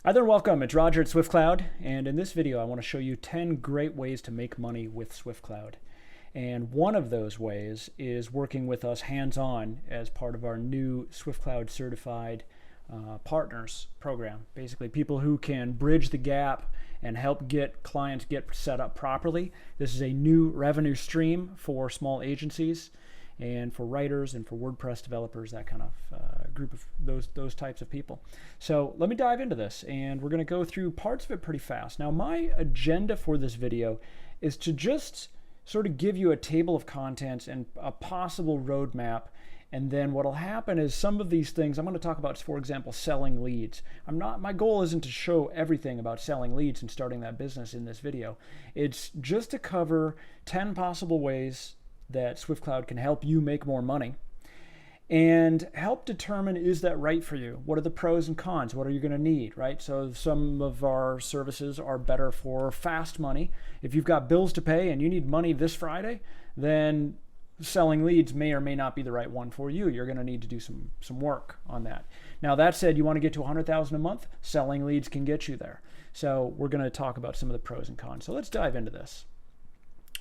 Hi there, welcome. It's Roger at SwiftCloud, and in this video I want to show you 10 great ways to make money with SwiftCloud. And one of those ways is working with us hands-on as part of our new SwiftCloud certified partners program. Basically, people who can bridge the gap and help get clients get set up properly. This is a new revenue stream for small agencies and for writers and for WordPress developers, that kind of group of those types of people. So let me dive into this, and we're going to go through parts of it pretty fast. Now, my agenda for this video is to just sort of give you a table of contents and a possible roadmap. And then what'll happen is some of these things I'm going to talk about, for example, selling leads. My goal isn't to show everything about selling leads and starting that business in this video. It's just to cover 10 possible ways that SwiftCloud can help you make more money and help determine, is that right for you? What are the pros and cons? What are you going to need, right? So some of our services are better for fast money. If you've got bills to pay and you need money this Friday, then selling leads may or may not be the right one for you. You're going to need to do some work on that. Now, that said, you want to get to 100,000 a month, selling leads can get you there. So we're going to talk about some of the pros and cons. So let's dive into this.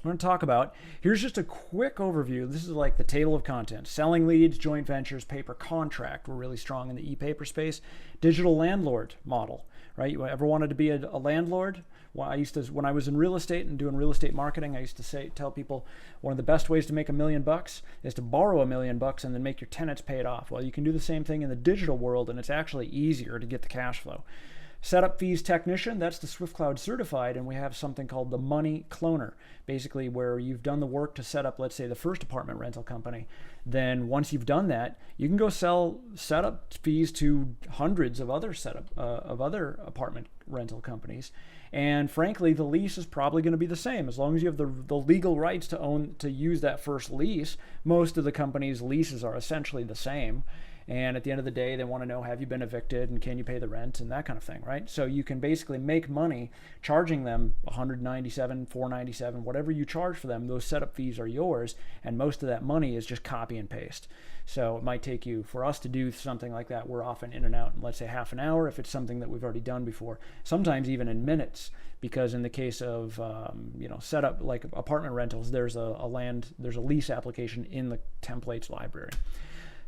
We're going to talk about, here's just a quick overview. This is like the table of contents. Selling leads, joint ventures, paper contract. We're really strong in the e-paper space. Digital landlord model, right? You ever wanted to be a landlord? Well, when I was in real estate and doing real estate marketing, I used to tell people one of the best ways to make $1 million is to borrow $1 million and then make your tenants pay it off. Well, you can do the same thing in the digital world, and it's actually easier to get the cash flow. Setup fees technician, that's the SwiftCloud certified, and we have something called the money cloner, basically where you've done the work to set up, let's say, the first apartment rental company. Then once you've done that, you can go sell setup fees to hundreds of other other apartment rental companies. And frankly, the lease is probably going to be the same. As long as you have the legal rights to use that first lease, most of the companies' leases are essentially the same. And at the end of the day, they want to know, have you been evicted and can you pay the rent and that kind of thing, right? So you can basically make money charging them $197, $497, whatever you charge for them. Those setup fees are yours, and most of that money is just copy and paste. So it might take you, for us to do something like that, we're often in and out in, let's say, half an hour if it's something that we've already done before. Sometimes even in minutes, because in the case of setup like apartment rentals, there's a lease application in the templates library.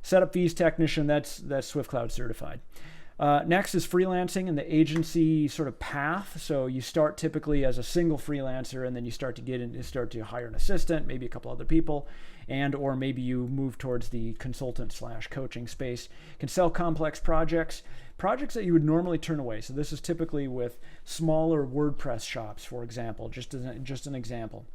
Setup fees technician, that's SwiftCloud certified. Next is freelancing and the agency sort of path. So you start typically as a single freelancer, and then you start to hire an assistant, maybe a couple other people, or maybe you move towards the consultant/coaching space. You can sell complex projects that you would normally turn away. So this is typically with smaller WordPress shops, for example, just an example.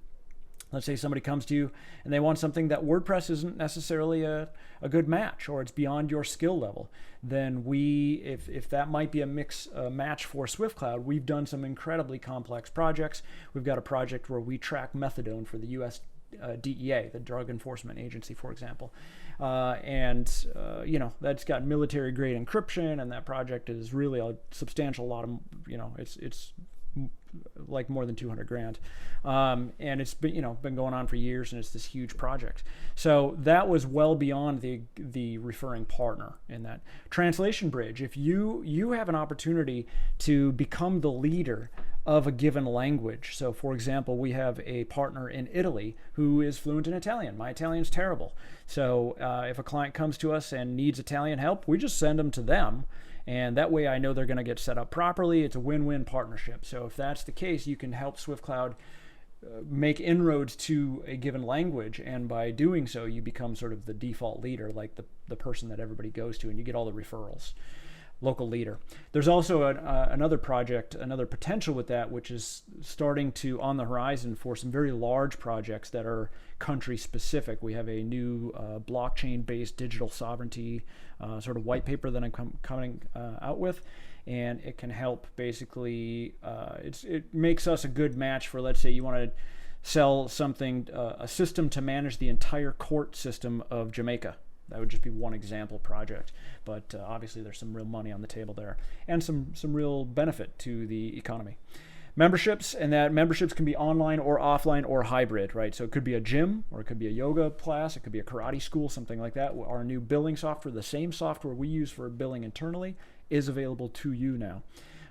Let's say somebody comes to you and they want something that WordPress isn't necessarily a good match, or it's beyond your skill level. Then if that might be a match for SwiftCloud, we've done some incredibly complex projects. We've got a project where we track methadone for the US DEA, the Drug Enforcement Agency, for example. That's got military grade encryption, and that project is really a substantial lot of, it's like more than 200 grand. And it's been going on for years, and it's this huge project. So that was well beyond the referring partner in that. Translation bridge. If you have an opportunity to become the leader of a given language. So for example, we have a partner in Italy who is fluent in Italian. My Italian's terrible. So if a client comes to us and needs Italian help, we just send them to them. And that way I know they're going to get set up properly. It's a win-win partnership. So if that's the case, you can help SwiftCloud make inroads to a given language. And by doing so, you become sort of the default leader, like the person that everybody goes to, and you get all the referrals. Local leader. There's also another project, another potential with that, which is starting to on the horizon for some very large projects that are country specific. We have a new blockchain-based digital sovereignty sort of white paper that I'm coming out with, and it can help basically. It makes us a good match for, let's say, you want to sell something, a system to manage the entire court system of Jamaica. That would just be one example project, but obviously there's some real money on the table there and some real benefit to the economy. Memberships, and that memberships can be online or offline or hybrid, right? So it could be a gym, or it could be a yoga class, it could be a karate school, something like that. Our new billing software, the same software we use for billing internally, is available to you now.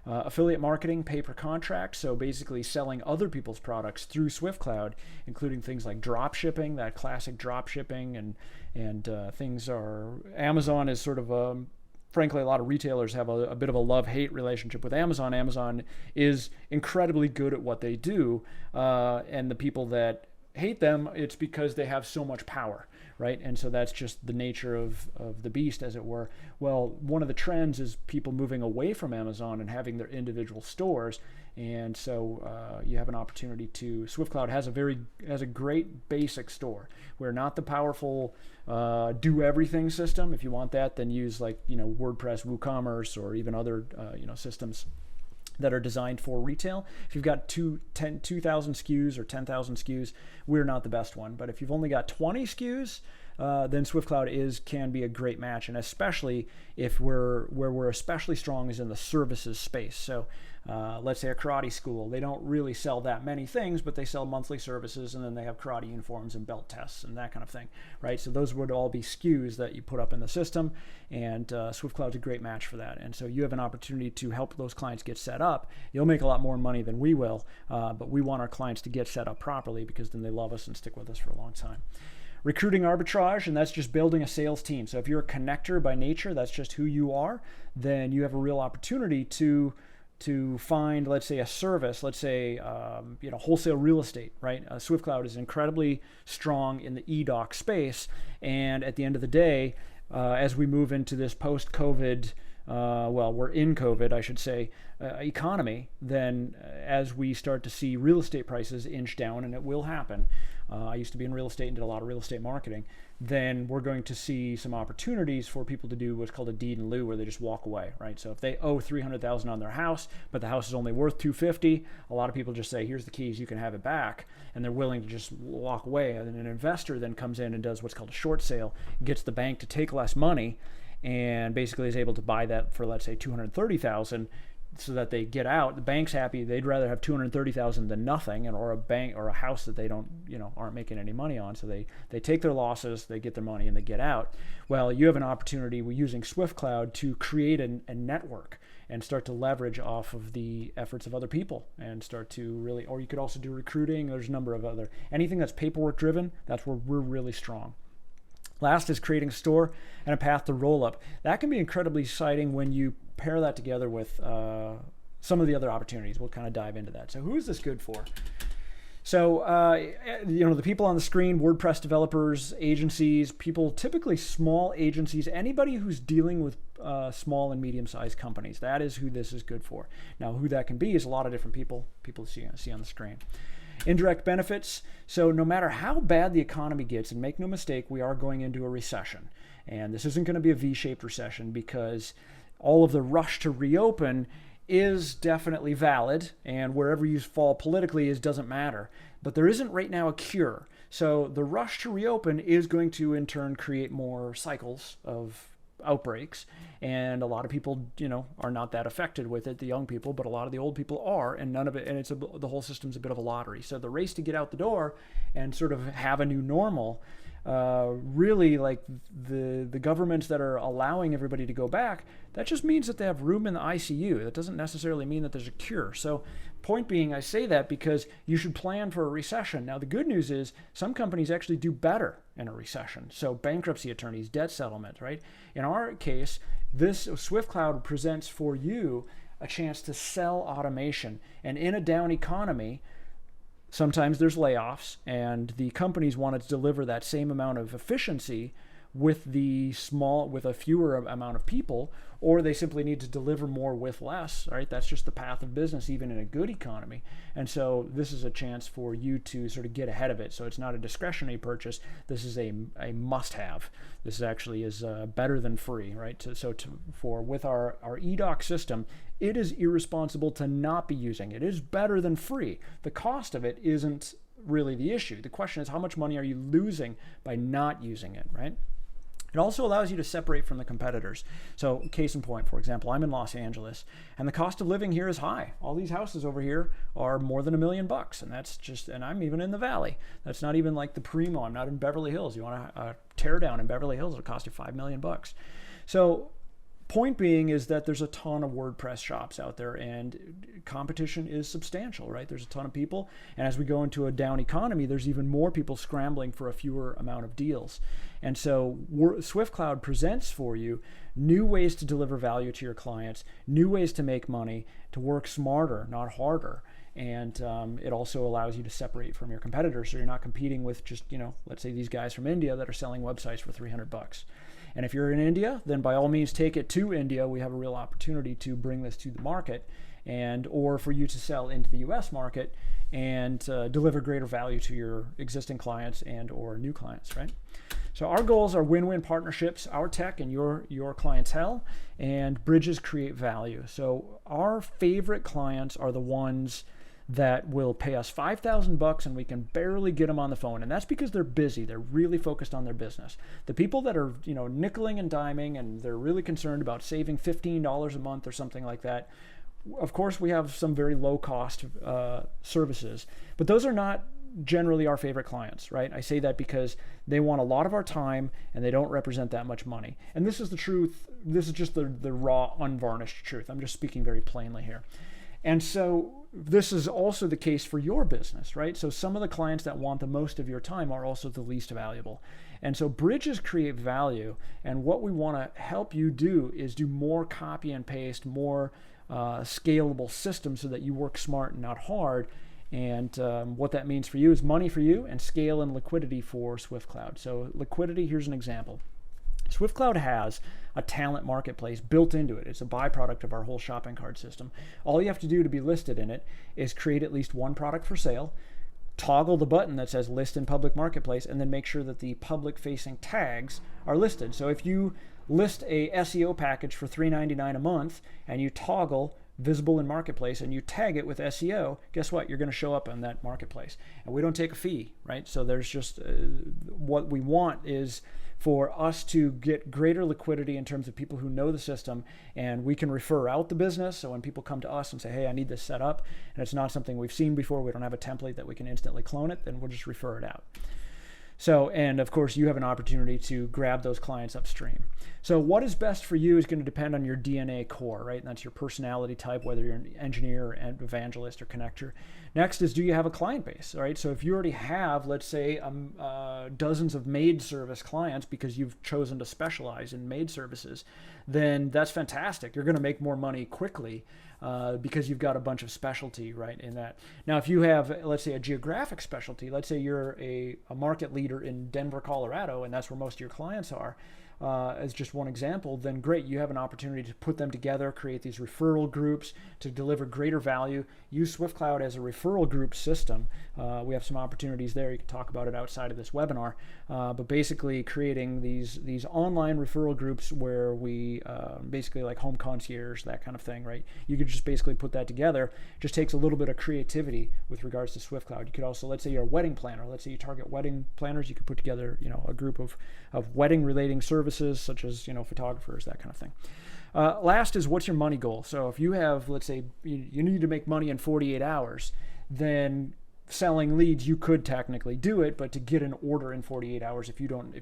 Affiliate marketing, pay per contract, so basically selling other people's products through SwiftCloud, including things like drop shipping, that classic drop shipping, and things are, Amazon is sort of frankly, a lot of retailers have a bit of a love-hate relationship with Amazon. Amazon is incredibly good at what they do, and the people that hate them, it's because they have so much power, right? And so that's just the nature of the beast, as it were. Well, one of the trends is people moving away from Amazon and having their individual stores. And so you have an opportunity to, SwiftCloud has a great basic store. We're not the powerful do everything system. If you want that, then use WordPress, WooCommerce, or even other systems that are designed for retail. If you've got 2,000 SKUs or 10,000 SKUs, we're not the best one. But if you've only got 20 SKUs, then SwiftCloud can be a great match, and especially if where we're especially strong is in the services space. So let's say a karate school, they don't really sell that many things, but they sell monthly services, and then they have karate uniforms and belt tests and that kind of thing, right? So those would all be SKUs that you put up in the system, and SwiftCloud's a great match for that. And so you have an opportunity to help those clients get set up. You'll make a lot more money than we will, but we want our clients to get set up properly, because then they love us and stick with us for a long time. Recruiting arbitrage, and that's just building a sales team. So if you're a connector by nature, that's just who you are, then you have a real opportunity to find, let's say, a service, let's say, wholesale real estate, right? SwiftCloud is incredibly strong in the eDoc space, and at the end of the day, as we move into this post-COVID, we're in COVID, I should say, economy, then as we start to see real estate prices inch down, and it will happen, I used to be in real estate and did a lot of real estate marketing, then we're going to see some opportunities for people to do what's called a deed in lieu, where they just walk away, right? So if they owe $300,000 on their house, but the house is only worth $250,000, a lot of people just say, here's the keys, you can have it back, and they're willing to just walk away. And an investor then comes in and does what's called a short sale, gets the bank to take less money, and basically is able to buy that for, let's say, $230,000, so that they get out. The bank's happy. They'd rather have $230,000 than nothing, or a bank or a house that they aren't making any money on. So they take their losses, they get their money, and they get out. Well, you have an opportunity using SwiftCloud to create a network and start to leverage off of the efforts of other people, and start to really, or you could also do recruiting. There's a number of anything that's paperwork driven. That's where we're really strong. Last is creating a store and a path to roll up. That can be incredibly exciting when you pair that together with some of the other opportunities. We'll kind of dive into that. So who is this good for? So, the people on the screen, WordPress developers, agencies, people, typically small agencies, anybody who's dealing with small and medium-sized companies. That is who this is good for. Now, who that can be is a lot of different people see on the screen. Indirect benefits. So no matter how bad the economy gets, and make no mistake, we are going into a recession. And this isn't going to be a V-shaped recession, because all of the rush to reopen is definitely valid, and wherever you fall politically doesn't matter. But there isn't right now a cure. So the rush to reopen is going to in turn create more cycles of outbreaks, and a lot of people are not that affected with it, the young people, but a lot of the old people are, and none of it, and the whole system's a bit of a lottery. So the race to get out the door and sort of have a new normal, really, like the governments that are allowing everybody to go back, that just means that they have room in the ICU. That doesn't necessarily mean that there's a cure. So point being, I say that because you should plan for a recession. Now, the good news is some companies actually do better in a recession. So bankruptcy attorneys, debt settlement, right? In our case, this SwiftCloud presents for you a chance to sell automation. And in a down economy, sometimes there's layoffs, and the companies want to deliver that same amount of efficiency with a fewer amount of people, or they simply need to deliver more with less, right? That's just the path of business, even in a good economy. And so this is a chance for you to sort of get ahead of it. So it's not a discretionary purchase. This is a must-have. This actually is better than free, right? With our eDoc system, it is irresponsible to not be using it. It is better than free. The cost of it isn't really the issue. The question is, how much money are you losing by not using it, right? It also allows you to separate from the competitors. So case in point, for example, I'm in Los Angeles, and the cost of living here is high. All these houses over here are more than $1 million, and I'm even in the Valley. That's not even like the primo. I'm not in Beverly Hills. You want a tear down in Beverly Hills, it'll cost you $5 million. So point being is that there's a ton of WordPress shops out there, and competition is substantial, right? There's a ton of people, and as we go into a down economy, there's even more people scrambling for a fewer amount of deals. And so SwiftCloud presents for you new ways to deliver value to your clients, new ways to make money, to work smarter, not harder. And it also allows you to separate from your competitors, so you're not competing with just, let's say these guys from India that are selling websites for $300. And if you're in India, then by all means take it to India. We have a real opportunity to bring this to the market, or for you to sell into the US market and deliver greater value to your existing clients and or new clients, right? So our goals are win-win partnerships, our tech and your clientele, and bridges create value. So our favorite clients are the ones that will pay us $5,000 and we can barely get them on the phone. And that's because they're busy. They're really focused on their business. The people that are, nickeling and diming and they're really concerned about saving $15 a month or something like that, of course we have some very low cost services, but those are not generally our favorite clients, right? I say that because they want a lot of our time and they don't represent that much money. And this is the truth. This is just the raw, unvarnished truth. I'm just speaking very plainly here. And so this is also the case for your business, right? So some of the clients that want the most of your time are also the least valuable. And so bridges create value. And what we want to help you do is do more copy and paste, more scalable systems so that you work smart and not hard. And what that means for you is money for you and scale and liquidity for SwiftCloud. So liquidity, here's an example. SwiftCloud has a talent marketplace built into it. It's a byproduct of our whole shopping cart system. All you have to do to be listed in it is create at least one product for sale, toggle the button that says list in public marketplace, and then make sure that the public facing tags are listed. So if you list a SEO package for $3.99 a month and you toggle visible in marketplace and you tag it with SEO, guess what? You're going to show up on that marketplace. And we don't take a fee, right? So there's just what we want is for us to get greater liquidity in terms of people who know the system, and we can refer out the business. So when people come to us and say, hey, I need this set up, and it's not something we've seen before, we don't have a template that we can instantly clone it, then we'll just refer it out. So, and of course, you have an opportunity to grab those clients upstream. So what is best for you is going to depend on your DNA core, right? And that's your personality type, whether you're an engineer, an evangelist, or connector. Next is, do you have a client base, right? So if you already have, let's say, dozens of maid service clients because you've chosen to specialize in maid services, then that's fantastic. You're going to make more money quickly because you've got a bunch of specialty, right, in that. Now, if you have, let's say, a geographic specialty, let's say you're a market leader in Denver, Colorado, and that's where most of your clients are, as just one example, then great, you have an opportunity to put them together, create these referral groups to deliver greater value. Use SwiftCloud as a referral group system. We have some opportunities there. You can talk about it outside of this webinar, but basically creating these online referral groups where we basically like home concierge, that kind of thing, right? You could just basically put that together. It just takes a little bit of creativity with regards to SwiftCloud. You could also, let's say you're a wedding planner. Let's say you target wedding planners. You could put together, a group of wedding relating services such as, photographers, that kind of thing. Last is, what's your money goal? So if you have, let's say you need to make money in 48 hours, then selling leads, you could technically do it, but to get an order in 48 hours, if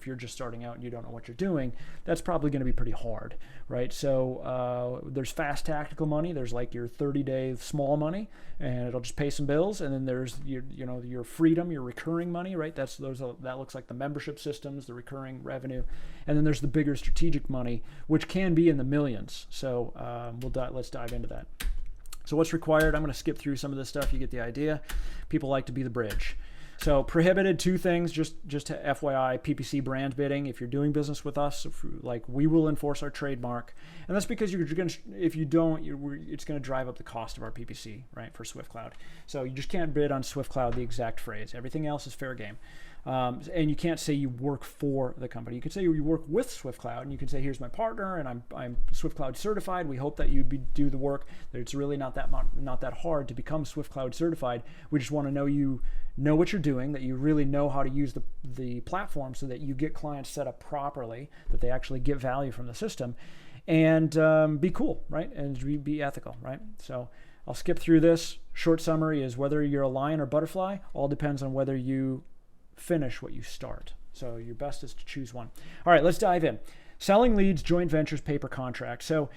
you're just starting out and you don't know what you're doing, that's probably going to be pretty hard, right? So there's fast tactical money. There's like your 30-day small money, and it'll just pay some bills. And then there's your freedom, your recurring money, right? That looks like the membership systems, the recurring revenue. And then there's the bigger strategic money, which can be in the millions. So let's dive into that. So what's required? I'm going to skip through some of this stuff. You get the idea. People like to be the bridge. So prohibited, two things, just to FYI, PPC brand bidding. If you're doing business with us, we will enforce our trademark. And that's because if you don't, it's going to drive up the cost of our PPC, right, for SwiftCloud. So you just can't bid on SwiftCloud the exact phrase. Everything else is fair game. And you can't say you work for the company. You can say you work with SwiftCloud, and you can say, here's my partner, and I'm SwiftCloud certified. We hope that you do the work. That it's really not that hard to become SwiftCloud certified. We just want to know you know what you're doing, that you really know how to use the platform so that you get clients set up properly, that they actually get value from the system, and be cool, right? And be ethical, right? So I'll skip through this. Short summary is, whether you're a lion or butterfly, all depends on whether you finish what you start. So your best is to choose one. All right, let's dive in. Selling leads, joint ventures, paper contracts. So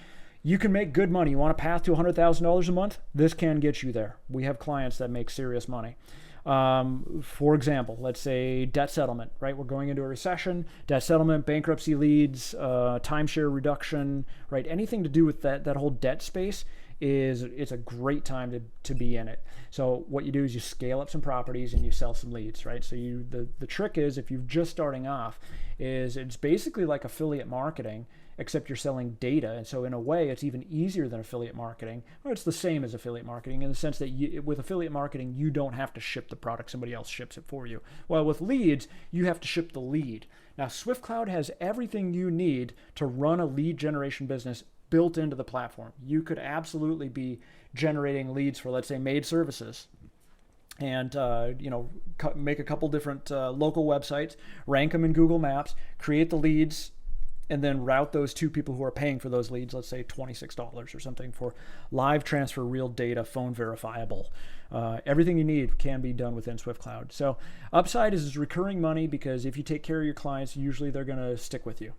you can make good money. You want a path to $100,000 a month? This can get you there. We have clients that make serious money. For example, let's say debt settlement, right? We're going into a recession, debt settlement, bankruptcy leads, timeshare reduction, right? Anything to do with that whole debt space it's a great time to be in it. So what you do is you scale up some properties and you sell some leads, right? So the trick is, if you're just starting off, is it's basically like affiliate marketing, except you're selling data. And so in a way, it's even easier than affiliate marketing, or it's the same as affiliate marketing in the sense that with affiliate marketing, you don't have to ship the product, somebody else ships it for you. Well, with leads, you have to ship the lead. Now, SwiftCloud has everything you need to run a lead generation business built into the platform. You could absolutely be generating leads for, let's say, maid services, and make a couple different local websites, rank them in Google Maps, create the leads, and then route those to people who are paying for those leads, let's say $26 or something, for live transfer, real data, phone verifiable. Everything you need can be done within SwiftCloud. So upside is recurring money, because if you take care of your clients, usually they're going to stick with you.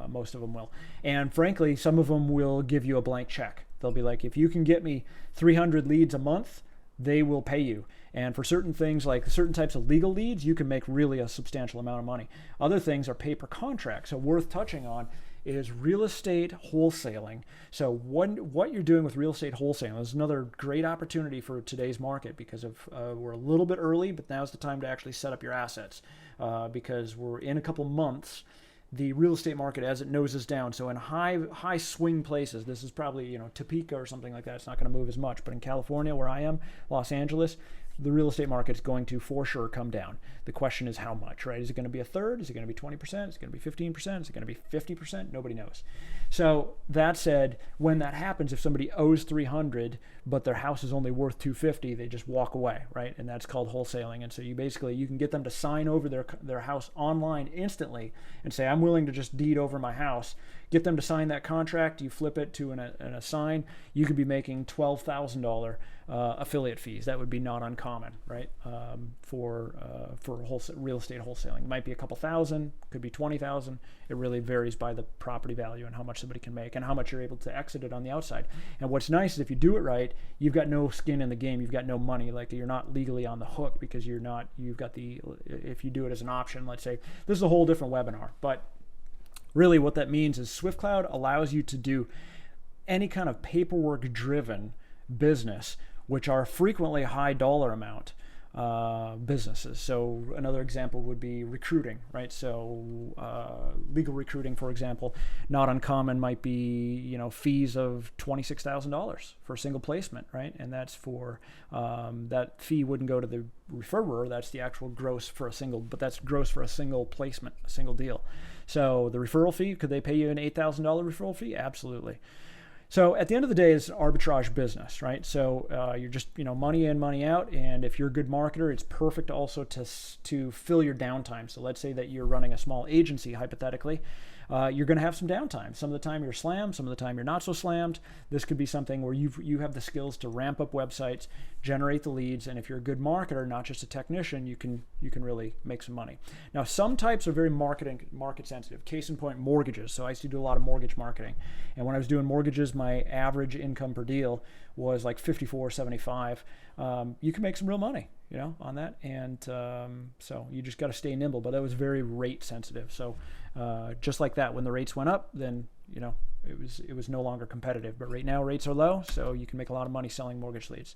Most of them will. And frankly, some of them will give you a blank check. They'll be like, if you can get me 300 leads a month, they will pay you. And for certain things, like certain types of legal leads, you can make really a substantial amount of money. Other things are paper contracts. So worth touching on is real estate wholesaling. So what you're doing with real estate wholesaling is another great opportunity for today's market, because we're a little bit early, but now's the time to actually set up your assets, because we're in a couple months. The real estate market, as it noses down, so in high swing places, this is probably Topeka or something like that, it's not going to move as much, but in California, where I am, Los Angeles, the real estate market is going to for sure come down. The question is how much, right? Is it going to be a third? Is it going to be 20%? Is it going to be 15%? Is it going to be 50%? Nobody knows. So that said, when that happens, if somebody owes 300, but their house is only worth 250, they just walk away, right? And that's called wholesaling. And so you can get them to sign over their house online instantly and say, I'm willing to just deed over my house. Get them to sign that contract. You flip it to an assign. You could be making $12,000 affiliate fees. That would be not uncommon, right? For real estate wholesaling, it might be a couple thousand, could be 20,000. It really varies by the property value and how much somebody can make and how much you're able to exit it on the outside. And what's nice is if you do it right, you've got no skin in the game. You've got no money. Like, you're not legally on the hook, because if you do it as an option, let's say, this is a whole different webinar, but really what that means is SwiftCloud allows you to do any kind of paperwork driven business, which are frequently high dollar amount businesses. So another example would be recruiting, right? So legal recruiting, for example, not uncommon, might be fees of $26,000 for a single placement, right? And that's for that fee wouldn't go to the referrer. That's the actual gross for but that's gross for a single placement, a single deal. So the referral fee, could they pay you an $8,000 referral fee? Absolutely. So at the end of the day, it's arbitrage business, right? So you're just money in, money out, and if you're a good marketer, it's perfect also to fill your downtime. So let's say that you're running a small agency, hypothetically. You're going to have some downtime. Some of the time you're slammed, some of the time you're not so slammed. This could be something where you have the skills to ramp up websites, generate the leads, and if you're a good marketer, not just a technician, you can really make some money. Now, some types are very market sensitive. Case in point, mortgages. So I used to do a lot of mortgage marketing, and when I was doing mortgages, my average income per deal was like $54.75. You can make some real money, on that, and so you just got to stay nimble. But that was very rate sensitive. So just like that, when the rates went up, then it was no longer competitive. But right now rates are low, so you can make a lot of money selling mortgage leads.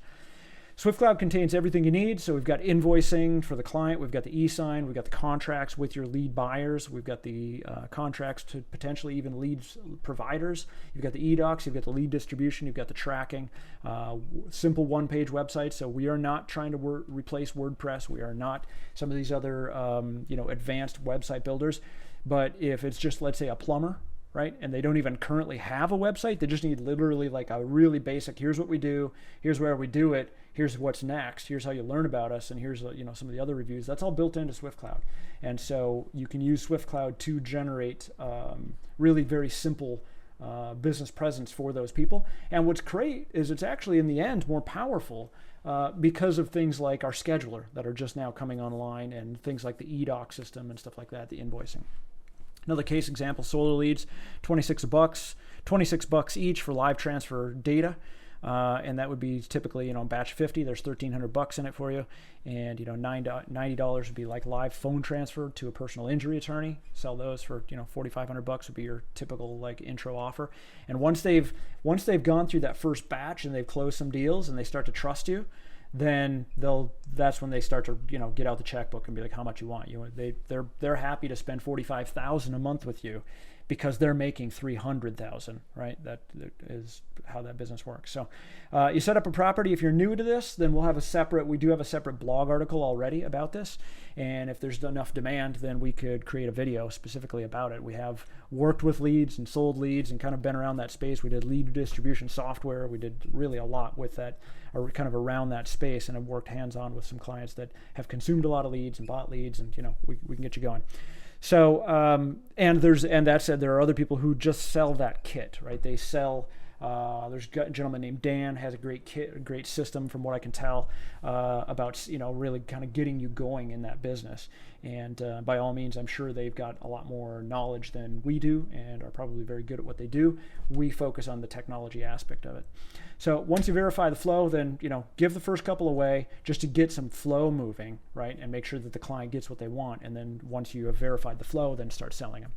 SwiftCloud contains everything you need. So we've got invoicing for the client, we've got the e-sign, we've got the contracts with your lead buyers, we've got the contracts to potentially even leads providers, you've got the e-docs, you've got the lead distribution, you've got the tracking, simple one-page websites. So we are not trying to replace WordPress. We are not some of these other advanced website builders. But if it's just, let's say, a plumber, right, and they don't even currently have a website, they just need literally like a really basic, here's what we do, here's where we do it, here's what's next, here's how you learn about us, and here's some of the other reviews. That's all built into SwiftCloud. And so you can use SwiftCloud to generate really very simple business presence for those people. And what's great is it's actually in the end more powerful because of things like our scheduler that are just now coming online, and things like the e-doc system and stuff like that, the invoicing. Another case example, solar leads, $26 each for live transfer data. And that would be typically, batch 50, there's $1,300 in it for you. And, $90 would be like live phone transfer to a personal injury attorney. Sell those for, $4,500 would be your typical like intro offer. And once they've gone through that first batch and they've closed some deals and they start to trust you, then that's when they start to, get out the checkbook and be like, how much you want. They're happy to spend $45,000 a month with you because they're making $300,000, right? That is how that business works. So you set up a property. If you're new to this, then we do have a separate blog article already about this. And if there's enough demand, then we could create a video specifically about it. We have worked with leads and sold leads and kind of been around that space. We did lead distribution software. We did really a lot with that, or kind of around that space, and have worked hands-on with some clients that have consumed a lot of leads and bought leads, and we can get you going. So and that said, there are other people who just sell that kit, right? They sell. There's a gentleman named Dan, has a great kit, a great system from what I can tell about really kind of getting you going in that business. And by all means, I'm sure they've got a lot more knowledge than we do and are probably very good at what they do. We focus on the technology aspect of it. So once you verify the flow, then give the first couple away just to get some flow moving, right? And make sure that the client gets what they want. And then once you have verified the flow, then start selling them.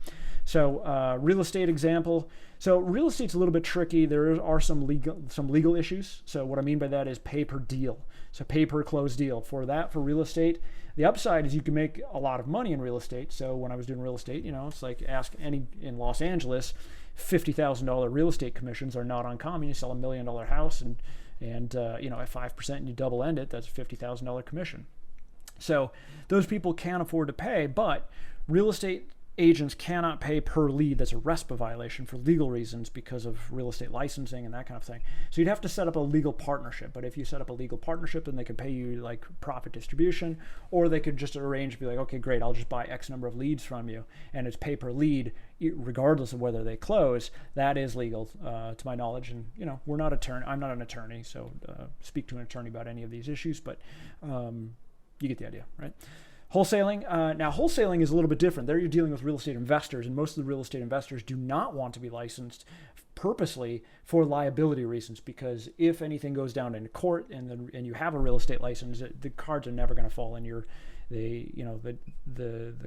So real estate example. So real estate's a little bit tricky. There are some legal issues. So what I mean by that is pay per deal. So pay per closed deal. For real estate, the upside is you can make a lot of money in real estate. So when I was doing real estate, it's like ask any in Los Angeles, $50,000 real estate commissions are not uncommon. You sell $1 million house and at 5% and you double end it, that's a $50,000 commission. So those people can't afford to pay, but real estate agents cannot pay per lead. That's a RESPA violation for legal reasons because of real estate licensing and that kind of thing. So you'd have to set up a legal partnership. But if you set up a legal partnership, then they could pay you like profit distribution, or they could just arrange to be like, okay, great, I'll just buy X number of leads from you, and it's pay per lead regardless of whether they close. That is legal to my knowledge. And I'm not an attorney, so speak to an attorney about any of these issues, but you get the idea, right? Wholesaling. Now, wholesaling is a little bit different. There you're dealing with real estate investors, and most of the real estate investors do not want to be licensed purposely for liability reasons, because if anything goes down in court and you have a real estate license, the cards are never going to fall in your. The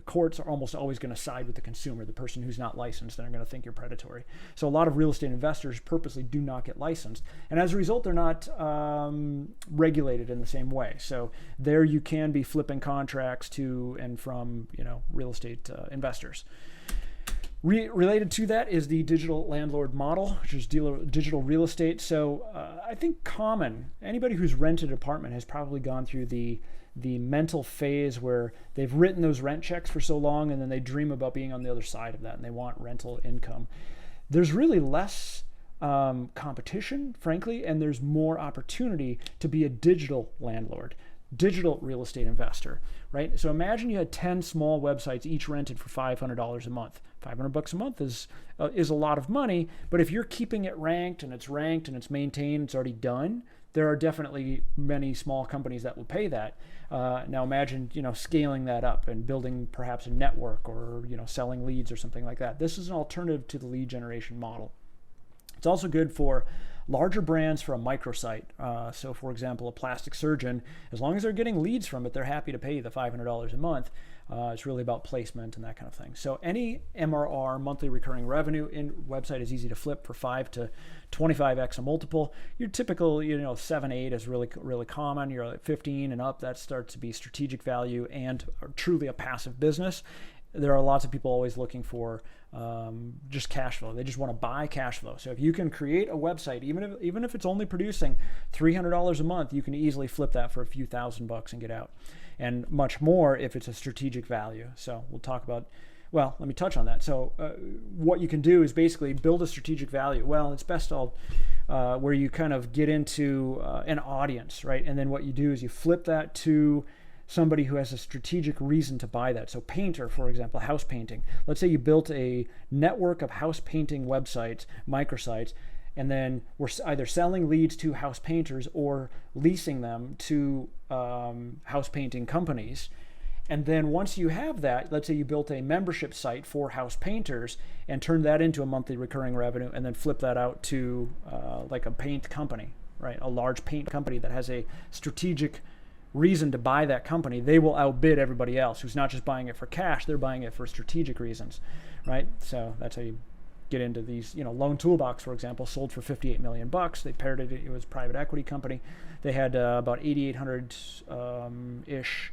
courts are almost always going to side with the consumer, the person who's not licensed, and are going to think you're predatory. So a lot of real estate investors purposely do not get licensed, and as a result, they're not regulated in the same way. So there you can be flipping contracts to and from real estate investors. Related to that is the digital landlord model, which is digital real estate. So I think anybody who's rented an apartment has probably gone through the mental phase where they've written those rent checks for so long, and then they dream about being on the other side of that, and they want rental income. There's really less competition, frankly, and there's more opportunity to be a digital landlord, digital real estate investor, right? So imagine you had 10 small websites, each rented for $500 a month. $500 a month is a lot of money, but if you're keeping it ranked and it's maintained, it's already done, there are definitely many small companies that will pay that. Now imagine, scaling that up and building perhaps a network or, selling leads or something like that. This is an alternative to the lead generation model. It's also good for larger brands for a microsite. So for example, a plastic surgeon, as long as they're getting leads from it, they're happy to pay you the $500 a month. It's really about placement and that kind of thing. So any MRR, monthly recurring revenue, in website is easy to flip for 5 to 25x a multiple. Your typical, 7, 8 is really, really common. You're at 15 and up, that starts to be strategic value and truly a passive business. There are lots of people always looking for just cash flow. They just want to buy cash flow. So if you can create a website, even if it's only producing $300 a month, you can easily flip that for a few $1,000 and get out. And much more if it's a strategic value. So we'll talk about, let me touch on that. So what you can do is basically build a strategic value. Well, it's best all where you kind of get into an audience, right? And then what you do is you flip that to somebody who has a strategic reason to buy that. So painter, for example, house painting. Let's say you built a network of house painting websites, microsites, and then we're either selling leads to house painters or leasing them to house painting companies. And then once you have that, let's say you built a membership site for house painters and turned that into a monthly recurring revenue, and then flip that out to like a paint company, right? A large paint company that has a strategic reason to buy that company. They will outbid everybody else who's not just buying it for cash, they're buying it for strategic reasons, right? So that's how you get into these, Loan Toolbox, for example, sold for $58 million. They paired it, it was a private equity company. They had about 8,800 ish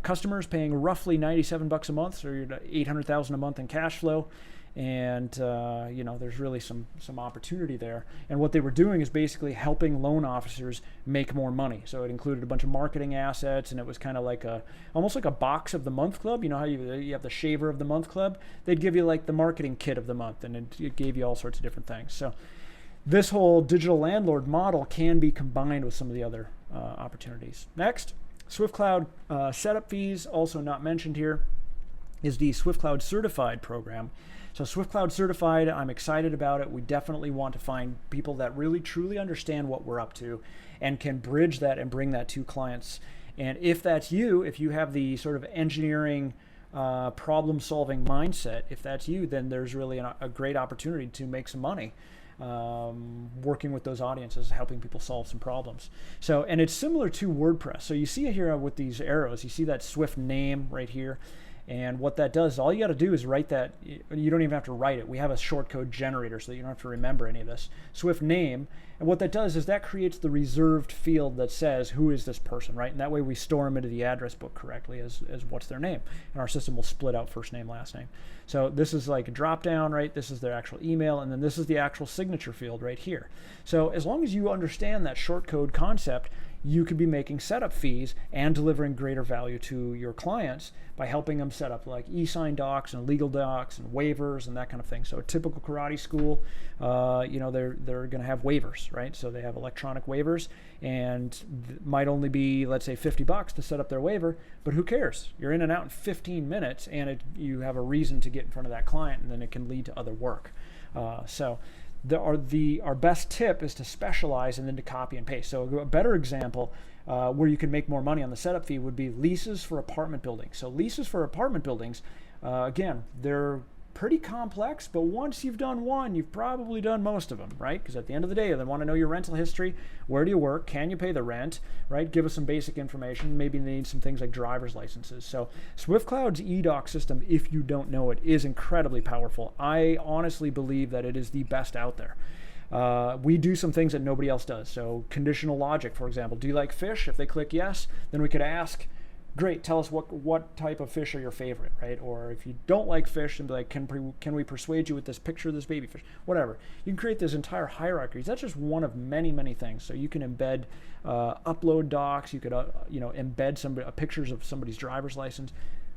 customers paying roughly $97 a month, so you're $800,000 a month in cash flow. And there's really some opportunity there. And what they were doing is basically helping loan officers make more money. So it included a bunch of marketing assets, and it was kind of like almost like a box of the month club. You know how you have the shaver of the month club? They'd give you like the marketing kit of the month, and it gave you all sorts of different things. So this whole digital landlord model can be combined with some of the other opportunities. Next, SwiftCloud setup fees, also not mentioned here, is the SwiftCloud Certified program. So SwiftCloud Certified, I'm excited about it. We definitely want to find people that really truly understand what we're up to and can bridge that and bring that to clients. And if that's you, if you have the sort of engineering problem-solving mindset, if that's you, then there's really a great opportunity to make some money working with those audiences, helping people solve some problems. So, and it's similar to WordPress. So you see here with these arrows, you see that Swift name right here. And what that does, all you got to do is write that. You don't even have to write it. We have a shortcode generator so that you don't have to remember any of this. Swift name. And what that does is that creates the reserved field that says, who is this person, right? And that way we store them into the address book correctly as what's their name. And our system will split out first name, last name. So this is like a drop down, right? This is their actual email. And then this is the actual signature field right here. So as long as you understand that shortcode concept, you could be making setup fees and delivering greater value to your clients by helping them set up like e-sign docs and legal docs and waivers and that kind of thing. So a typical karate school, they're going to have waivers, right? So they have electronic waivers, and might only be, let's say, $50 to set up their waiver, but who cares? You're in and out in 15 minutes, and you have a reason to get in front of that client, and then it can lead to other work. Our best tip is to specialize and then to copy and paste. So a better example where you can make more money on the setup fee would be leases for apartment buildings. So leases for apartment buildings, again, they're pretty complex, but once you've done one, you've probably done most of them, right? Because at the end of the day, they want to know your rental history. Where do you work? Can you pay the rent, right? Give us some basic information. Maybe they need some things like driver's licenses. So SwiftCloud's eDoc system, if you don't know it, is incredibly powerful. I honestly believe that it is the best out there. We do some things that nobody else does. So conditional logic, for example. Do you like fish? If they click yes, then we could ask, great, tell us what type of fish are your favorite, right? Or if you don't like fish, and be like, can we persuade you with this picture of this baby fish? Whatever. You can create this entire hierarchy. That's just one of many, many things. So you can embed upload docs. You could embed pictures of somebody's driver's license.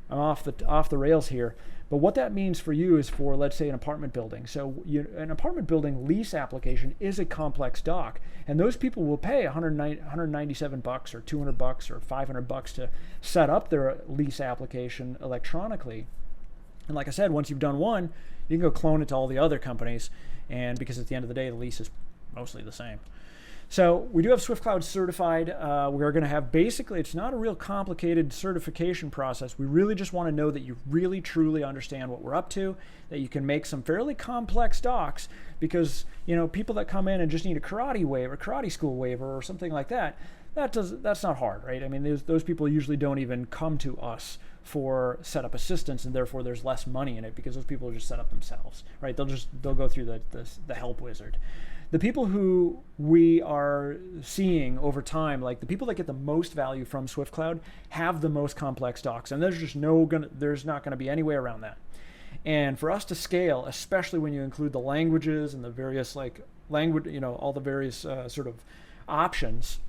I'm off the rails here, but what that means for you is for, let's say, an apartment building. So an apartment building lease application is a complex doc, and those people will pay $197 or $200 or $500 to set up their lease application electronically. And like I said, once you've done one, you can go clone it to all the other companies, and because at the end of the day, the lease is mostly the same. So we do have SwiftCloud Certified. We're going to have, basically, it's not a real complicated certification process. We really just want to know that you really truly understand what we're up to, that you can make some fairly complex docs, because people that come in and just need a karate school waiver or something like that, that's not hard, right? I mean, those people usually don't even come to us for setup assistance, and therefore there's less money in it because those people will just set up themselves, right? They'll go through the help wizard. The people who we are seeing over time, like the people that get the most value from SwiftCloud, have the most complex docs, and there's not going to be any way around that. And for us to scale, especially when you include the languages and the various all the various sort of options,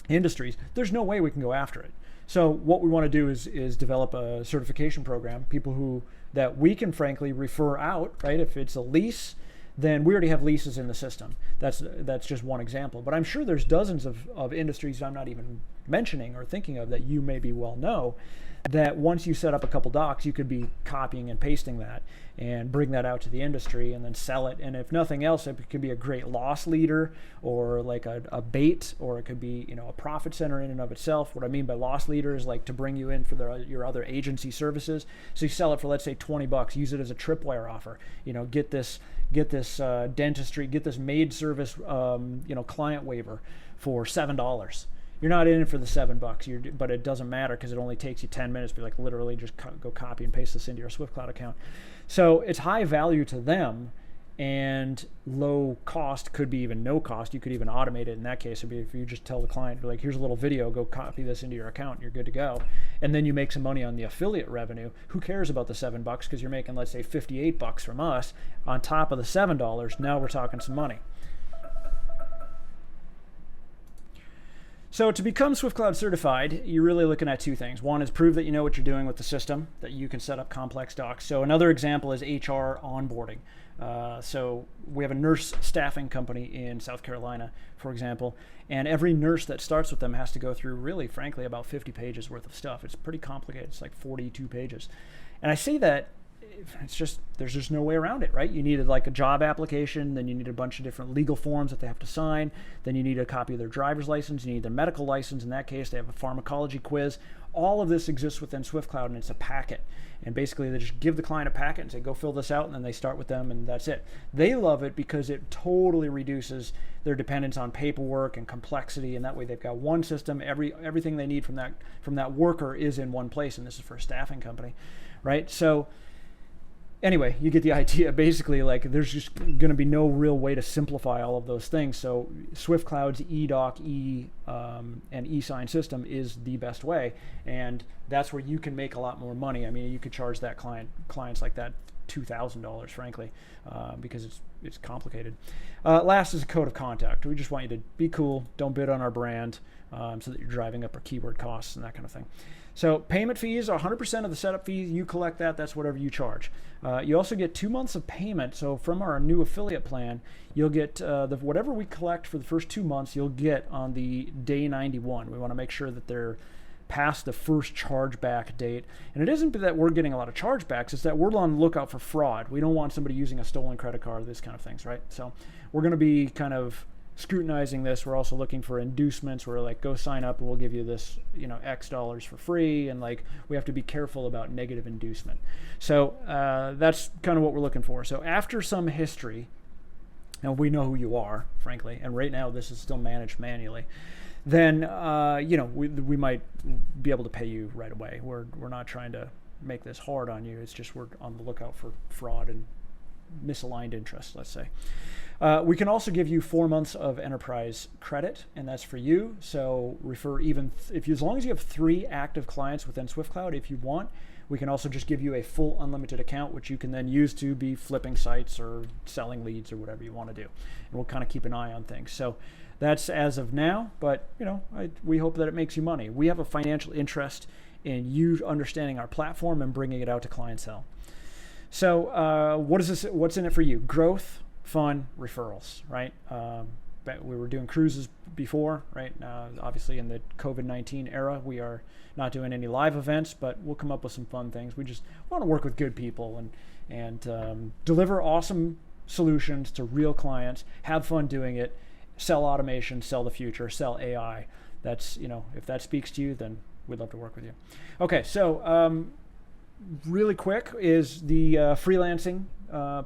industries, there's no way we can go after it. So what we want to do is develop a certification program, people that we can frankly refer out, right? If it's a lease, then we already have leases in the system. That's just one example. But I'm sure there's dozens of industries I'm not even mentioning or thinking of that you maybe well know, that once you set up a couple docs, you could be copying and pasting that and bring that out to the industry and then sell it. And if nothing else, it could be a great loss leader or like a bait, or it could be, a profit center in and of itself. What I mean by loss leader is like to bring you in for your other agency services. So you sell it for, let's say, $20, use it as a tripwire offer. Get this dentistry, get this maid service, client waiver for $7. You're not in it for the $7, but it doesn't matter because it only takes you 10 minutes. But like literally just go copy and paste this into your SwiftCloud account. So it's high value to them and low cost, could be even no cost. You could even automate it in that case. It'd be if you just tell the client, like, here's a little video, go copy this into your account, and you're good to go. And then you make some money on the affiliate revenue. Who cares about the $7? Because you're making, let's say, $58 from us on top of the $7. Now we're talking some money. So to become SwiftCloud certified, you're really looking at two things. One is prove that you know what you're doing with the system, that you can set up complex docs. So another example is HR onboarding. So we have a nurse staffing company in South Carolina, for example, and every nurse that starts with them has to go through, really, frankly, about 50 pages worth of stuff. It's pretty complicated. It's like 42 pages. And I say that there's just no way around it, right? You needed like a job application, then you need a bunch of different legal forms that they have to sign, then you need a copy of their driver's license, you need their medical license. In that case, they have a pharmacology quiz. All of this exists within SwiftCloud, and it's a packet. And basically, they just give the client a packet and say, go fill this out, and then they start with them, and that's it. They love it because it totally reduces their dependence on paperwork and complexity, and that way they've got one system. Everything they need from that worker is in one place, and this is for a staffing company, right? So anyway, you get the idea. Basically, like, there's just going to be no real way to simplify all of those things. So SwiftCloud's eDoc, and eSign system is the best way, and that's where you can make a lot more money. I mean, you could charge that clients like that $2,000, frankly, because it's complicated. Last is a code of conduct. We just want you to be cool, don't bid on our brand, so that you're driving up our keyword costs and that kind of thing. So payment fees are 100% of the setup fees. You collect that. That's whatever you charge. You also get 2 months of payment. So from our new affiliate plan, you'll get whatever we collect for the first 2 months, you'll get on the day 91. We want to make sure that they're past the first chargeback date. And it isn't that we're getting a lot of chargebacks, it's that we're on the lookout for fraud. We don't want somebody using a stolen credit card, this kind of things, right? So we're going to be kind of scrutinizing this. We're also looking for inducements where, like, go sign up and we'll give you this, X dollars for free. And like, we have to be careful about negative inducement. So that's kind of what we're looking for. So after some history, and we know who you are, frankly, and right now this is still managed manually, then we might be able to pay you right away. We're not trying to make this hard on you. It's just we're on the lookout for fraud and misaligned interests, let's say. We can also give you 4 months of enterprise credit, and that's for you. So refer as long as you have 3 active clients within SwiftCloud, if you want, we can also just give you a full unlimited account, which you can then use to be flipping sites or selling leads or whatever you want to do. And we'll kind of keep an eye on things. So that's as of now, but we hope that it makes you money. We have a financial interest in you understanding our platform and bringing it out to clientele. So what's in it for you? Growth, fun, referrals, right? We were doing cruises before, right? Obviously in the COVID-19 era, we are not doing any live events, but we'll come up with some fun things. We just want to work with good people and deliver awesome solutions to real clients, have fun doing it, sell automation, sell the future, sell AI. That's, if that speaks to you, then we'd love to work with you. Okay, so really quick is the freelancing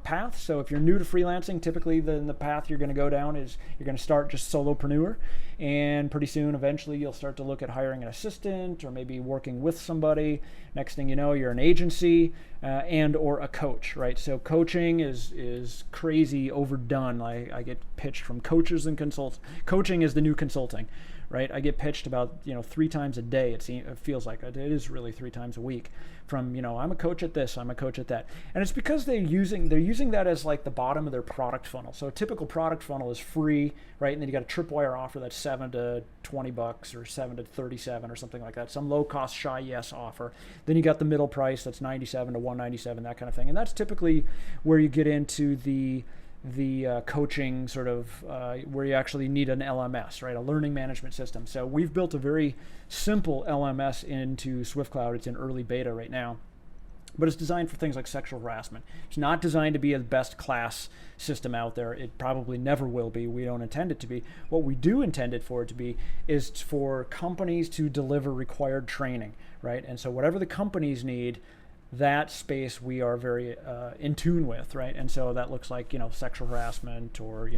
path. So if you're new to freelancing, typically the path you're going to go down is you're going to start just solopreneur, and pretty soon, eventually, you'll start to look at hiring an assistant or maybe working with somebody. Next thing you know, you're an agency and or a coach, right? So coaching is crazy overdone. I get pitched from coaches and consultants. Coaching is the new consulting, right? I get pitched about 3 times a day. It feels like it is really 3 times a week. From I'm a coach at this, I'm a coach at that, and it's because they're using that as like the bottom of their product funnel. So a typical product funnel is free, right? And then you got a tripwire offer that's $7 to $20 or $7 to $37 or something like that. Some low cost shy yes offer. Then you got the middle price that's $97 to $197, that kind of thing. And that's typically where you get into the the coaching sort of where you actually need an LMS, right? A learning management system. So we've built a very simple LMS into SwiftCloud. It's in early beta right now. But it's designed for things like sexual harassment. It's not designed to be a best class system out there. It probably never will be. We don't intend it to be. What we do intend it for it to be is for companies to deliver required training, right? And so whatever the companies need, that space we are very in tune with, right? And so that looks like, sexual harassment or,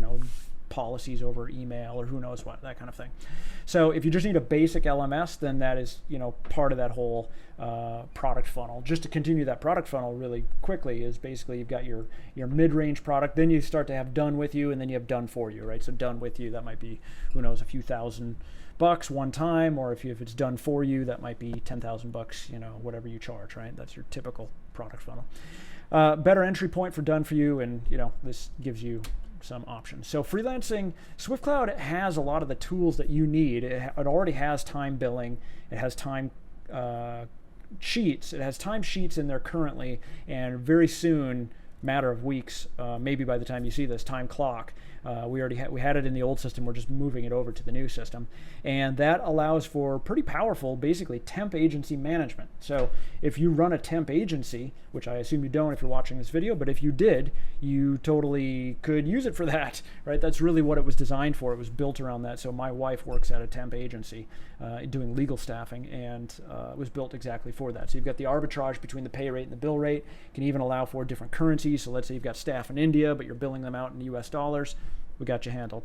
policies over email or who knows what, that kind of thing. So if you just need a basic LMS, then that is, part of that whole product funnel. Just to continue that product funnel really quickly is basically you've got your mid-range product, then you start to have done with you, and then you have done for you, right? So done with you, that might be, who knows, a few $1,000 one time, or if it's done for you, that might be $10,000, whatever you charge, right? That's your typical product funnel. Better entry point for done for you, and this gives you some options. So freelancing, SwiftCloud has a lot of the tools that you need. It already has time billing. It has time sheets. It has time sheets in there currently, and very soon, matter of weeks, maybe by the time you see this, time clock. We had it in the old system. We're just moving it over to the new system, and that allows for pretty powerful, basically temp agency management. So if you run a temp agency, which I assume you don't if you're watching this video, but if you did, you totally could use it for that, right? That's really what it was designed for. It was built around that. So my wife works at a temp agency doing legal staffing, and it was built exactly for that. So you've got the arbitrage between the pay rate and the bill rate. You can even allow for different currencies. So let's say you've got staff in India, but you're billing them out in US dollars. We got you handled.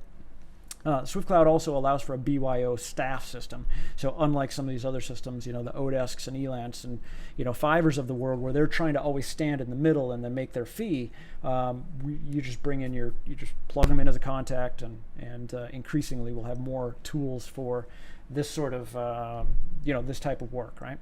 SwiftCloud also allows for a BYO staff system. So unlike some of these other systems, the Odesks and Elance and Fiverrs of the world, where they're trying to always stand in the middle and then make their fee, you just bring in you just plug them in as a contact, and increasingly we'll have more tools for this sort of this type of work, right?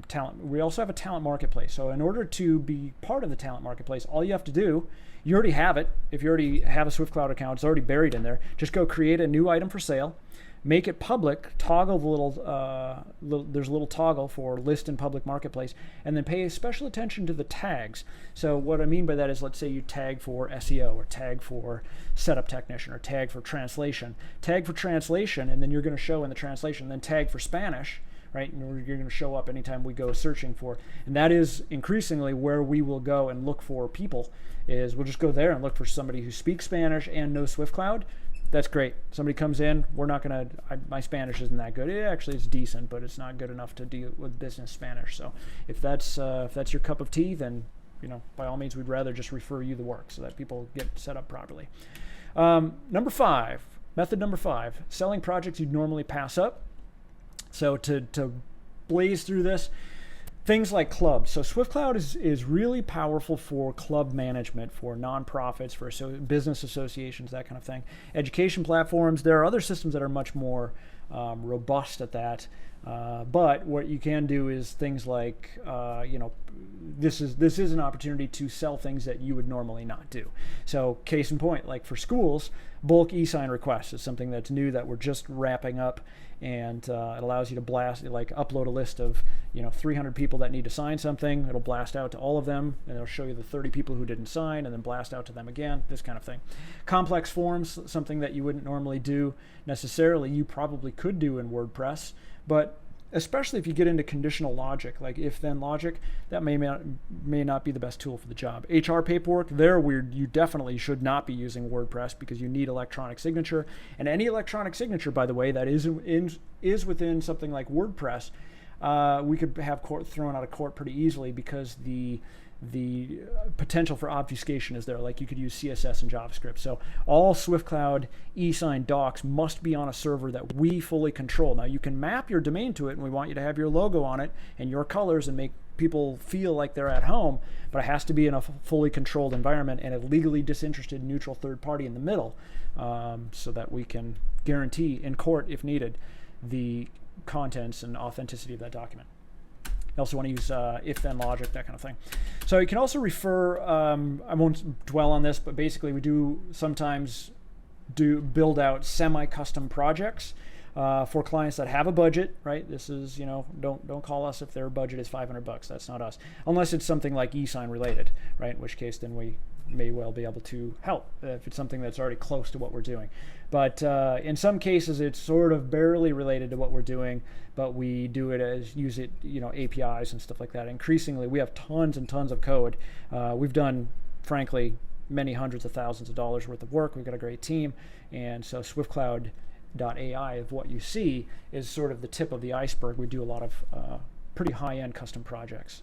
Talent. We also have a talent marketplace. So in order to be part of the talent marketplace, all you have to do, you already have it. If you already have a SwiftCloud account, it's already buried in there. Just go create a new item for sale, make it public, toggle the there's a little toggle for list in public marketplace, and then pay special attention to the tags. So what I mean by that is, let's say you tag for SEO, or tag for setup technician, or tag for translation. Tag for translation, and then you're going to show in the translation, then tag for Spanish, right? And you're going to show up anytime we go searching for. And that is increasingly where we will go and look for people, is we'll just go there and look for somebody who speaks Spanish and knows SwiftCloud. That's great. Somebody comes in, we're not going to, my Spanish isn't that good. Actually, it's decent, but it's not good enough to deal with business Spanish. So if that's your cup of tea, then, by all means, we'd rather just refer you the work so that people get set up properly. Method number five, selling projects you'd normally pass up. So to blaze through this, things like clubs. So SwiftCloud is really powerful for club management, for nonprofits, for business associations, that kind of thing. Education platforms. There are other systems that are much more robust at that. But what you can do is things like, this is an opportunity to sell things that you would normally not do. So case in point, like for schools, bulk e-sign requests is something that's new that we're just wrapping up, and it allows you to upload a list of 300 people that need to sign something. It'll blast out to all of them, and it'll show you the 30 people who didn't sign, and then blast out to them again, this kind of thing. Complex forms, something that you wouldn't normally do necessarily, you probably could do in WordPress, but especially if you get into conditional logic, like if-then logic, that may not be the best tool for the job. HR paperwork, you definitely should not be using WordPress, because you need electronic signature. And any electronic signature, by the way, that is within something like WordPress, we could have thrown out of court pretty easily, because the potential for obfuscation is there. Like you could use CSS and JavaScript. So all SwiftCloud e-sign docs must be on a server that we fully control. Now you can map your domain to it, and we want you to have your logo on it and your colors and make people feel like they're at home, but it has to be in a fully controlled environment and a legally disinterested neutral third party in the middle, so that we can guarantee in court, if needed, the contents and authenticity of that document. You also want to use if-then logic, that kind of thing. So you can also refer, I won't dwell on this, but basically we do sometimes build out semi-custom projects for clients that have a budget, right? This is, don't call us if their budget is $500. That's not us. Unless it's something like e-sign related, right? In which case then we may well be able to help if it's something that's already close to what we're doing. But in some cases, it's sort of barely related to what we're doing, but we do it as use it, APIs and stuff like that. Increasingly, we have tons and tons of code. We've done, frankly, many hundreds of thousands of dollars worth of work. We've got a great team, and so SwiftCloud.ai of what you see is sort of the tip of the iceberg. We do a lot of pretty high-end custom projects,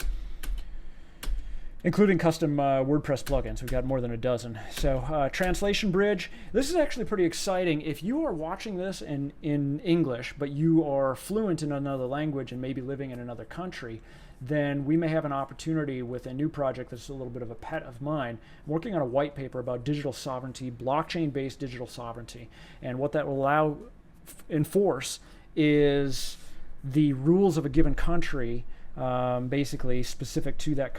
including custom WordPress plugins. We've got more than a dozen. So Translation Bridge, this is actually pretty exciting. If you are watching this in English, but you are fluent in another language and maybe living in another country, then we may have an opportunity with a new project that's a little bit of a pet of mine. I'm working on a white paper about digital sovereignty, blockchain-based digital sovereignty. And what that will enforce is the rules of a given country, basically specific to that,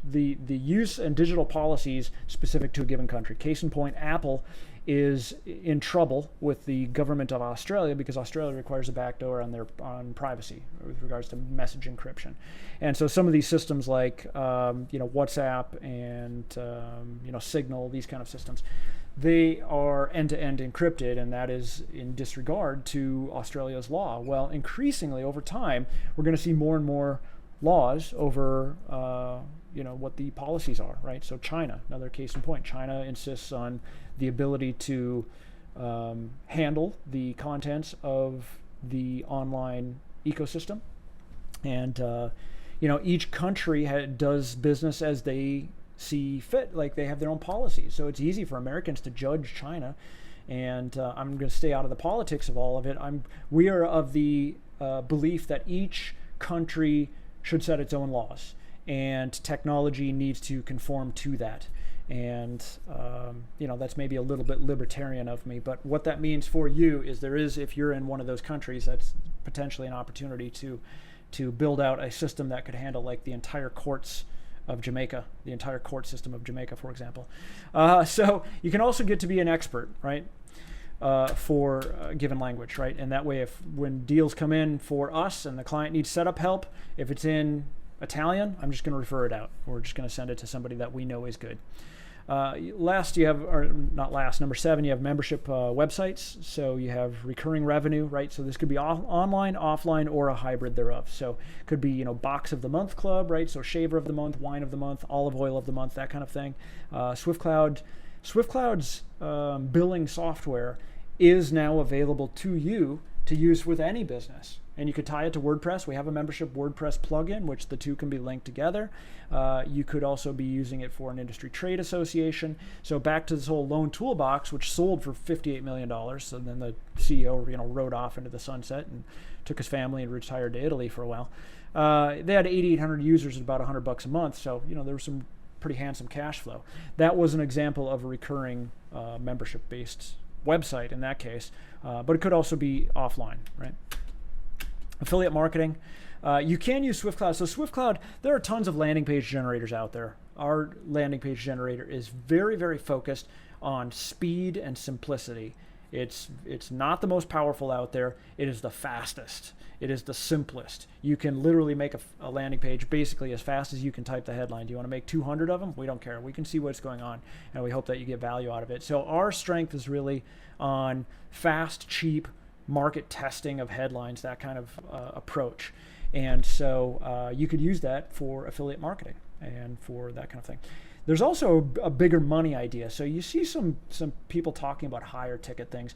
the use and digital policies specific to a given country. Case in point, Apple is in trouble with the government of Australia because Australia requires a backdoor on privacy with regards to message encryption. And so some of these systems like WhatsApp and Signal, these kind of systems, they are end-to-end encrypted, and that is in disregard to Australia's law. Well, increasingly over time, we're going to see more and more laws over what the policies are, right? So China, another case in point, China insists on the ability to handle the contents of the online ecosystem. And, each country does business as they see fit, like they have their own policies. So it's easy for Americans to judge China. And I'm going to stay out of the politics of all of it. We are of the belief that each country should set its own laws, and technology needs to conform to that. And that's maybe a little bit libertarian of me, but what that means for you is if you're in one of those countries, that's potentially an opportunity to build out a system that could handle like the entire courts of Jamaica, the entire court system of Jamaica, for example. So you can also get to be an expert, right? For a given language, right? And that way, when deals come in for us and the client needs setup help, if it's in Italian, I'm just going to refer it out. We're just going to send it to somebody that we know is good. Number 7, you have membership websites. So you have recurring revenue, right? So this could be online, offline, or a hybrid thereof. So it could be, box of the month club, right? So shaver of the month, wine of the month, olive oil of the month, that kind of thing. SwiftCloud's billing software is now available to you to use with any business. And you could tie it to WordPress. We have a membership WordPress plugin, which the two can be linked together. You could also be using it for an industry trade association. So back to this whole loan toolbox, which sold for $58 million. So then the CEO, rode off into the sunset and took his family and retired to Italy for a while. They had 8,800 users at about $100 a month. So, there was some pretty handsome cash flow. That was an example of a recurring membership-based website in that case, but it could also be offline, right? Affiliate marketing. You can use SwiftCloud. So SwiftCloud, there are tons of landing page generators out there. Our landing page generator is very, very focused on speed and simplicity. It's not the most powerful out there. It is the fastest. It is the simplest. You can literally make a landing page basically as fast as you can type the headline. Do you want to make 200 of them? We don't care. We can see what's going on, and we hope that you get value out of it. So our strength is really on fast, cheap, market testing of headlines, that kind of approach. And so you could use that for affiliate marketing and for that kind of thing. There's also a bigger money idea. So you see some people talking about higher ticket things.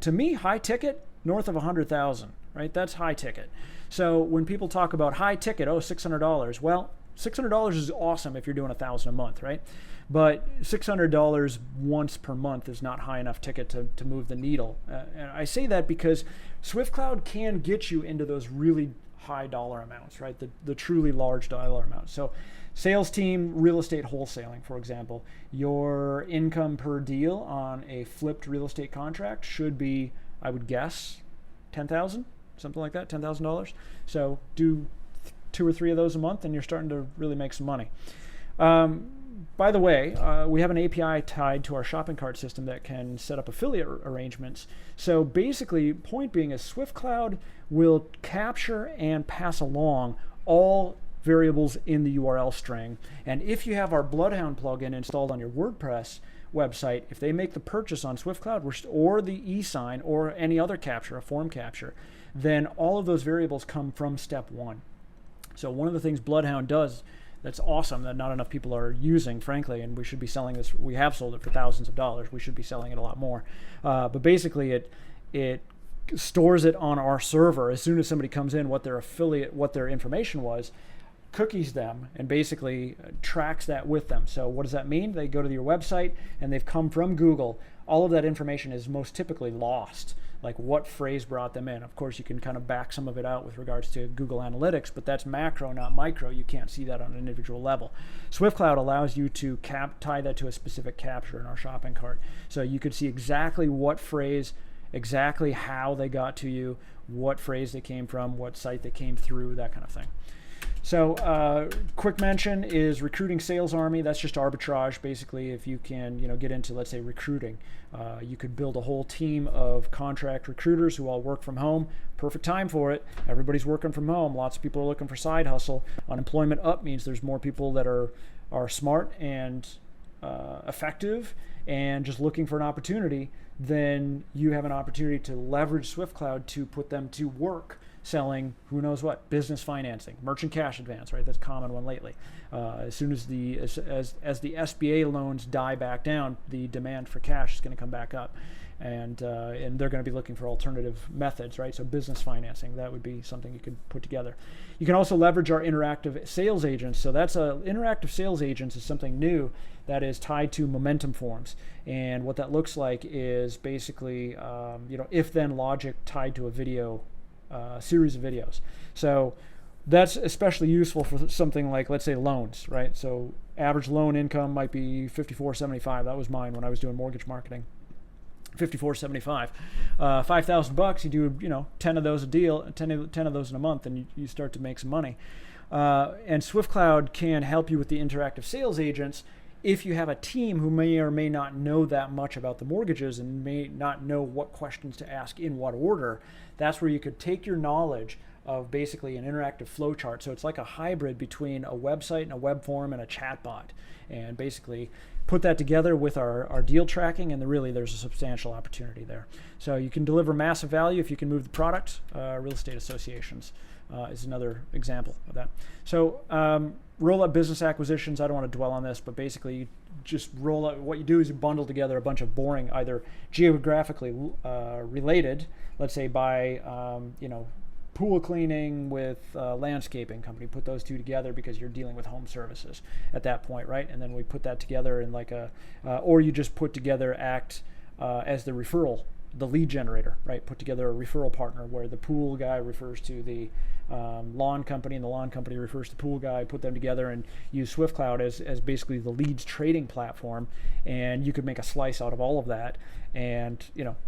To me, high ticket, north of 100,000, right? That's high ticket. So when people talk about high ticket, $600, well, $600 is awesome if you're doing 1,000 a month, right? But $600 once per month is not high enough ticket to move the needle. And I say that because SwiftCloud can get you into those really high dollar amounts, right? The truly large dollar amounts. So sales team, real estate wholesaling, for example, your income per deal on a flipped real estate contract should be, I would guess, $10,000, something like that, $10,000. So do 2 or 3 of those a month and you're starting to really make some money. By the way, we have an API tied to our shopping cart system that can set up affiliate arrangements. So basically, point being is SwiftCloud will capture and pass along all variables in the URL string. And if you have our Bloodhound plugin installed on your WordPress website, if they make the purchase on SwiftCloud or the e-sign or any other capture, a form capture, then all of those variables come from step one. So one of the things Bloodhound does that's awesome that not enough people are using, frankly, and we should be selling this. We have sold it for thousands of dollars. We should be selling it a lot more. But basically, it stores it on our server as soon as somebody comes in, what their information was, cookies them, and basically tracks that with them. So what does that mean? They go to your website and they've come from Google. All of that information is most typically lost, like what phrase brought them in. Of course, you can kind of back some of it out with regards to Google Analytics, but that's macro, not micro. You can't see that on an individual level. SwiftCloud allows you to tie that to a specific capture in our shopping cart. So you could see exactly what phrase, exactly how they got to you, what phrase they came from, what site they came through, that kind of thing. So quick mention is recruiting sales army. That's just arbitrage. Basically, if you can get into, let's say, recruiting, you could build a whole team of contract recruiters who all work from home. Perfect time for it. Everybody's working from home. Lots of people are looking for side hustle. Unemployment up means there's more people that are smart and effective and just looking for an opportunity. Then you have an opportunity to leverage SwiftCloud to put them to work selling who knows what, business financing, merchant cash advance, right? That's a common one lately. As soon as the SBA loans die back down, the demand for cash is going to come back up, and they're going to be looking for alternative methods, right? So business financing, that would be something you could put together. You can also leverage our interactive sales agents. So that's interactive sales agents is something new that is tied to momentum forms, and what that looks like is basically if-then logic tied to a video. Series of videos. So that's especially useful for something like, let's say, loans, right? So average loan income might be $54.75. That was mine when I was doing mortgage marketing. $54.75. $5,000. You do 10 of those a deal, 10 of those in a month, and you start to make some money. And SwiftCloud can help you with the interactive sales agents if you have a team who may or may not know that much about the mortgages and may not know what questions to ask in what order. That's where you could take your knowledge of basically an interactive flow chart. So it's like a hybrid between a website and a web form and a chatbot, and basically put that together with our deal tracking, and there's a substantial opportunity there. So you can deliver massive value if you can move the product. Real estate associations is another example of that. So roll up business acquisitions. I don't want to dwell on this, but basically you just roll up. What you do is you bundle together a bunch of boring, either geographically related, let's say by pool cleaning with landscaping company. Put those two together because you're dealing with home services at that point, right? And then we put that together in like or you just put together act as the referral, the lead generator, right? Put together a referral partner where the pool guy refers to the lawn company and the lawn company refers to the pool guy. Put them together and use SwiftCloud as basically the leads trading platform, and you could make a slice out of all of that. And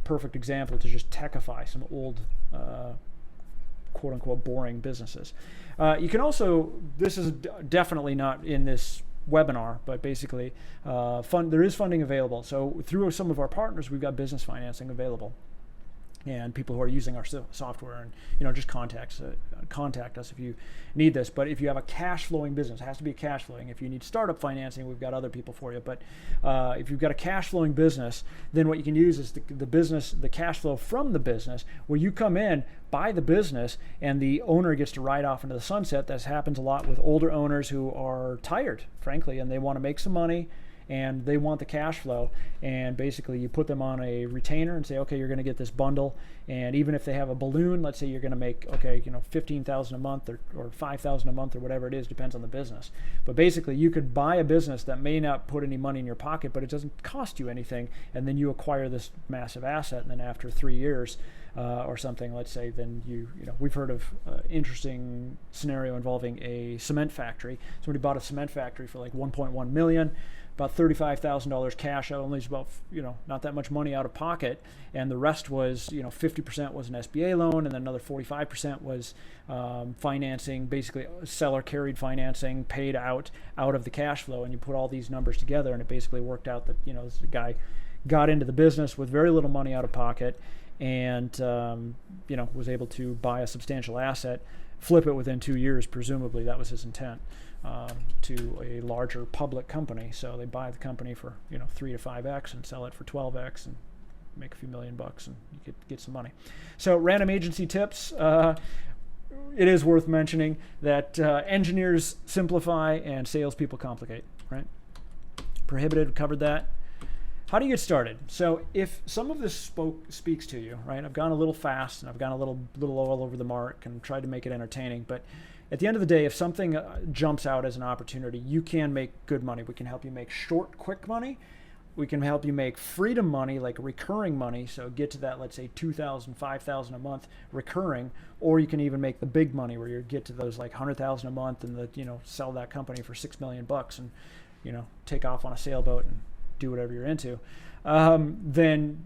perfect example to just techify some old quote unquote boring businesses. You can also, this is definitely not in this webinar, but basically there is funding available. So through some of our partners, we've got business financing available, and people who are using our software, and just contact us if you need this. But if you have a cash flowing business, it has to be cash flowing. If you need startup financing, we've got other people for you. But if you've got a cash flowing business, then what you can use is the cash flow from the business, where you come in, buy the business, and the owner gets to ride off into the sunset. That happens a lot with older owners who are tired, frankly, and they want to make some money, and they want the cash flow. And basically you put them on a retainer and say, okay, you're going to get this bundle. And even if they have a balloon, let's say you're going to make, $15,000 a month or $5,000 a month or whatever it is, depends on the business. But basically you could buy a business that may not put any money in your pocket, but it doesn't cost you anything. And then you acquire this massive asset. And then after 3 years or something, let's say, then we've heard of interesting scenario involving a cement factory. Somebody bought a cement factory for like 1.1 million. About $35,000 cash out, only about not that much money out of pocket, and the rest was 50% was an SBA loan, and then another 45% was financing, basically seller carried financing paid out of the cash flow. And you put all these numbers together, and it basically worked out that this guy got into the business with very little money out of pocket, and was able to buy a substantial asset, flip it within 2 years, presumably that was his intent, to a larger public company. So they buy the company for 3 to 5x and sell it for 12x and make a few $1,000,000 and you get some money. So random agency tips. It is worth mentioning that engineers simplify and salespeople complicate, right? Prohibited, covered that. How do you get started? So if some of this speaks to you, right? I've gone a little fast and I've gone a little all over the mark and tried to make it entertaining, but at the end of the day, if something jumps out as an opportunity, you can make good money. We can help you make short, quick money. We can help you make freedom money, like recurring money. So get to that, let's say $2,000, $5,000 a month recurring, or you can even make the big money where you get to those like $100,000 a month and sell that company for $6 million and take off on a sailboat and do whatever you're into. Then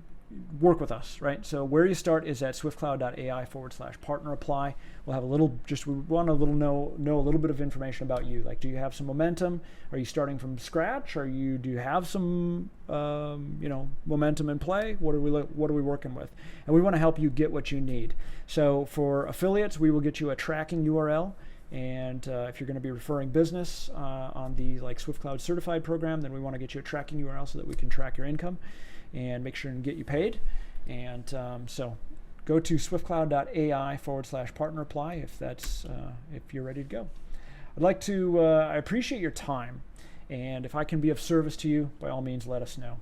work with us, right? So where you start is at swiftcloud.ai/partner apply. We'll have we want to know a little bit of information about you. Like, do you have some momentum? Are you starting from scratch? Do you have some, momentum in play? What are we working with? And we want to help you get what you need. So for affiliates, we will get you a tracking URL. And if you're going to be referring business on the SwiftCloud certified program, then we want to get you a tracking URL so that we can track your income and make sure and get you paid. And so go to swiftcloud.ai/partner apply if you're ready to go. I appreciate your time, and if I can be of service to you, by all means, let us know.